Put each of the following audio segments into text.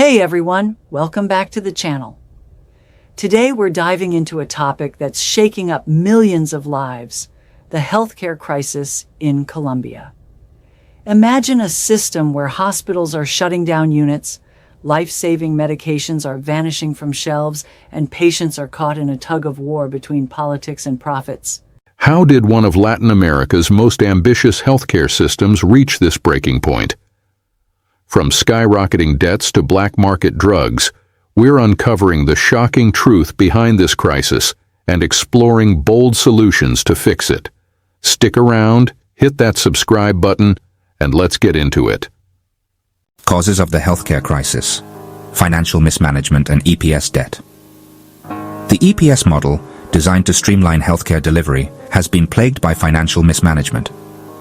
Hey everyone, welcome back to the channel. Today we're diving into a topic that's shaking up millions of lives, the healthcare crisis in Colombia. Imagine a system where hospitals are shutting down units, life-saving medications are vanishing from shelves, and patients are caught in a tug-of-war between politics and profits. How did one of Latin America's most ambitious healthcare systems reach this breaking point? From skyrocketing debts to black market drugs, we're uncovering the shocking truth behind this crisis and exploring bold solutions to fix it. Stick around, hit that subscribe button, and let's get into it. Causes of the healthcare crisis: financial mismanagement and EPS debt. The EPS model, designed to streamline healthcare delivery, has been plagued by financial mismanagement.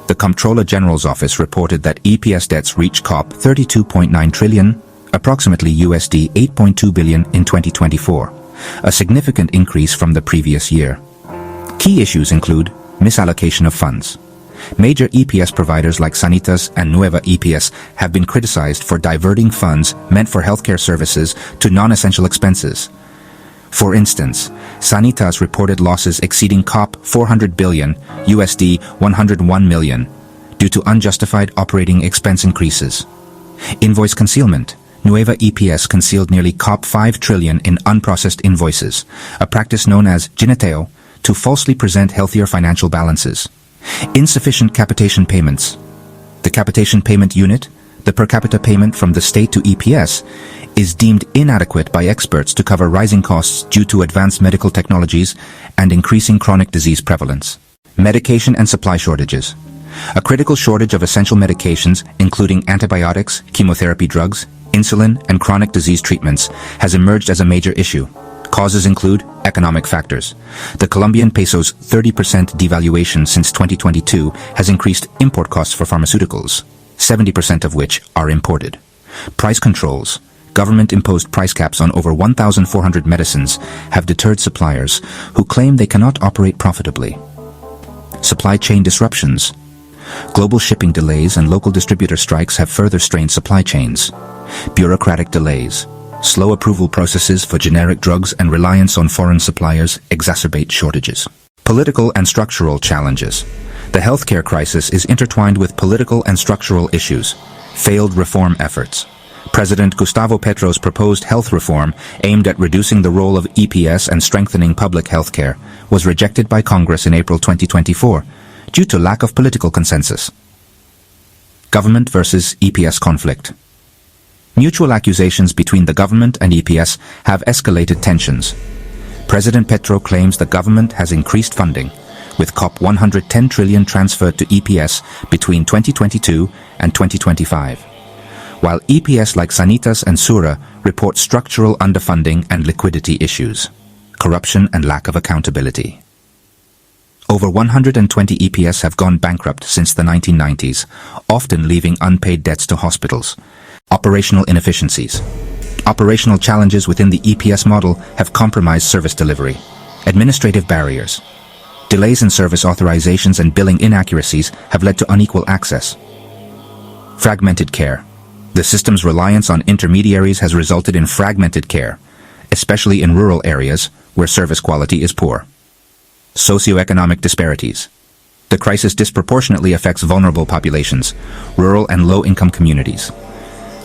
The Comptroller General's office reported that EPS debts reached COP 32.9 trillion, approximately USD 8.2 billion in 2024, a significant increase from the previous year. Key issues include misallocation of funds. Major EPS providers like Sanitas and Nueva EPS have been criticized for diverting funds meant for healthcare services to non-essential expenses. For instance, Sanitas reported losses exceeding COP 400 billion, USD 101 million, due to unjustified operating expense increases. Invoice concealment. Nueva EPS concealed nearly COP 5 trillion in unprocessed invoices, a practice known as gineteo, to falsely present healthier financial balances. Insufficient capitation payments. The capitation payment unit, the per capita payment from the state to EPS, is deemed inadequate by experts to cover rising costs due to advanced medical technologies and increasing chronic disease prevalence. Medication and supply shortages. A critical shortage of essential medications, including antibiotics, chemotherapy drugs, insulin, and chronic disease treatments, has emerged as a major issue. Causes include economic factors. The Colombian peso's 30% devaluation since 2022 has increased import costs for pharmaceuticals, 70% of which are imported. Price controls. Government-imposed price caps on over 1,400 medicines have deterred suppliers who claim they cannot operate profitably. Supply chain disruptions. Global shipping delays and local distributor strikes have further strained supply chains. Bureaucratic delays. Slow approval processes for generic drugs and reliance on foreign suppliers exacerbate shortages. Political and structural challenges. The healthcare crisis is intertwined with political and structural issues. Failed reform efforts. President Gustavo Petro's proposed health reform, aimed at reducing the role of EPS and strengthening public health care, was rejected by Congress in April 2024 due to lack of political consensus. Government versus EPS conflict. Mutual accusations between the government and EPS have escalated tensions. President Petro claims the government has increased funding, with COP 110 trillion transferred to EPS between 2022 and 2025. While EPS like Sanitas and Sura report structural underfunding and liquidity issues, corruption and lack of accountability. Over 120 EPS have gone bankrupt since the 1990s, often leaving unpaid debts to hospitals. Operational inefficiencies. Operational challenges within the EPS model have compromised service delivery. Administrative barriers. Delays in service authorizations and billing inaccuracies have led to unequal access. Fragmented care. The system's reliance on intermediaries has resulted in fragmented care, especially in rural areas where service quality is poor. Socioeconomic disparities. The crisis disproportionately affects vulnerable populations, rural and low-income communities.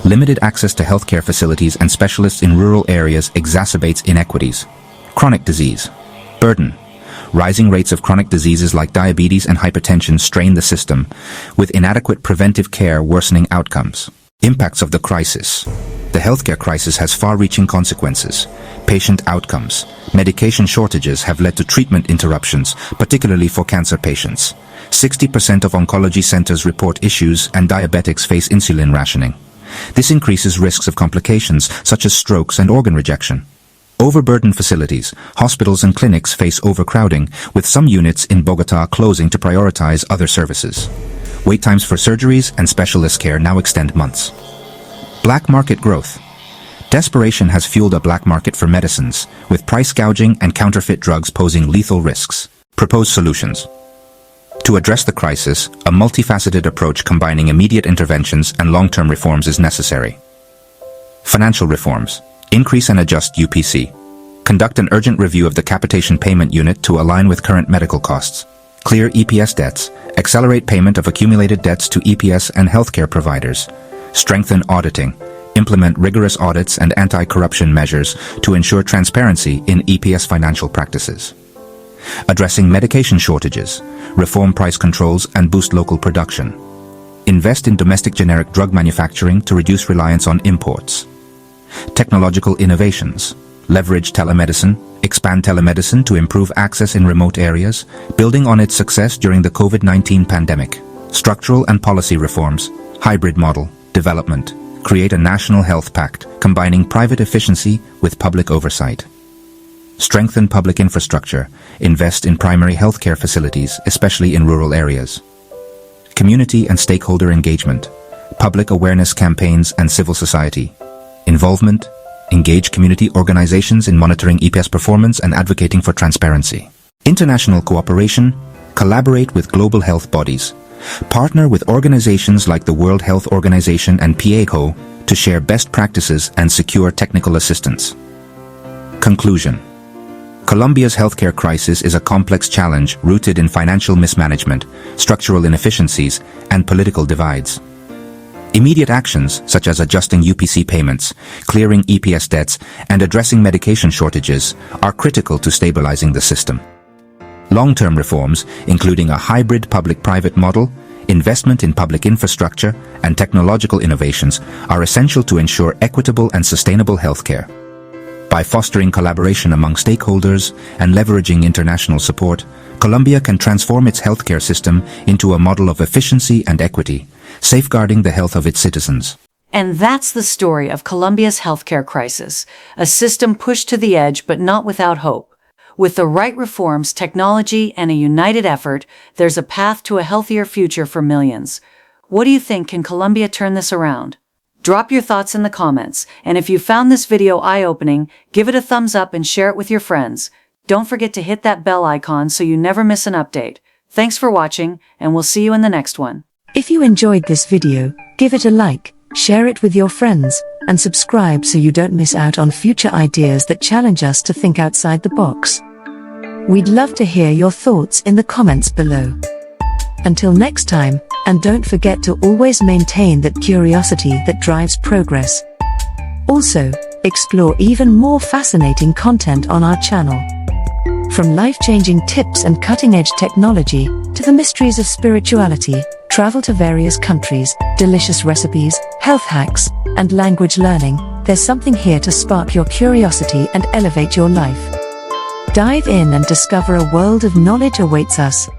Limited access to healthcare facilities and specialists in rural areas exacerbates inequities. Chronic disease. Burden. Rising rates of chronic diseases like diabetes and hypertension strain the system, with inadequate preventive care worsening outcomes. Impacts of the crisis. The healthcare crisis has far-reaching consequences. Patient outcomes. Medication shortages have led to treatment interruptions, particularly for cancer patients. 60% of oncology centers report issues, and diabetics face insulin rationing. This increases risks of complications such as strokes and organ rejection. Overburdened facilities. Hospitals and clinics face overcrowding, with some units in Bogotá closing to prioritize other services. Wait times for surgeries and specialist care now extend months. Black market growth. Desperation has fueled a black market for medicines, with price gouging and counterfeit drugs posing lethal risks. Proposed solutions. To address the crisis, a multifaceted approach combining immediate interventions and long-term reforms is necessary. Financial reforms. Increase and adjust UPC. Conduct an urgent review of the capitation payment unit to align with current medical costs. Clear EPS debts. Accelerate payment of accumulated debts to EPS and healthcare providers. Strengthen auditing. Implement rigorous audits and anti-corruption measures to ensure transparency in EPS financial practices. Addressing medication shortages. Reform price controls and boost local production. Invest in domestic generic drug manufacturing to reduce reliance on imports. Technological innovations. Leverage telemedicine. Expand telemedicine to improve access in remote areas, building on its success during the COVID-19 pandemic. Structural and policy reforms. Hybrid model. Development. Create a national health pact, combining private efficiency with public oversight. Strengthen public infrastructure. Invest in primary healthcare facilities, especially in rural areas. Community and stakeholder engagement. Public awareness campaigns and civil society. Involvement. Engage community organizations in monitoring EPS performance and advocating for transparency. International cooperation. Collaborate with global health bodies. Partner with organizations like the World Health Organization and PAHO to share best practices and secure technical assistance. Conclusion. Colombia's healthcare crisis is a complex challenge rooted in financial mismanagement, structural inefficiencies, and political divides. Immediate actions, such as adjusting UPC payments, clearing EPS debts, and addressing medication shortages, are critical to stabilizing the system. Long-term reforms, including a hybrid public-private model, investment in public infrastructure, and technological innovations, are essential to ensure equitable and sustainable healthcare. By fostering collaboration among stakeholders and leveraging international support, Colombia can transform its healthcare system into a model of efficiency and equity, safeguarding the health of its citizens. And that's the story of Colombia's healthcare crisis, a system pushed to the edge but not without hope. With the right reforms, technology, and a united effort, there's a path to a healthier future for millions. What do you think? Can Colombia turn this around? Drop your thoughts in the comments, and if you found this video eye-opening, give it a thumbs up and share it with your friends. Don't forget to hit that bell icon so you never miss an update. Thanks for watching, and we'll see you in the next one. If you enjoyed this video, give it a like, share it with your friends, and subscribe so you don't miss out on future ideas that challenge us to think outside the box. We'd love to hear your thoughts in the comments below. Until next time, and don't forget to always maintain that curiosity that drives progress. Also, explore even more fascinating content on our channel. From life-changing tips and cutting-edge technology, to the mysteries of spirituality, travel to various countries, delicious recipes, health hacks, and language learning, there's something here to spark your curiosity and elevate your life. Dive in and discover a world of knowledge awaits us.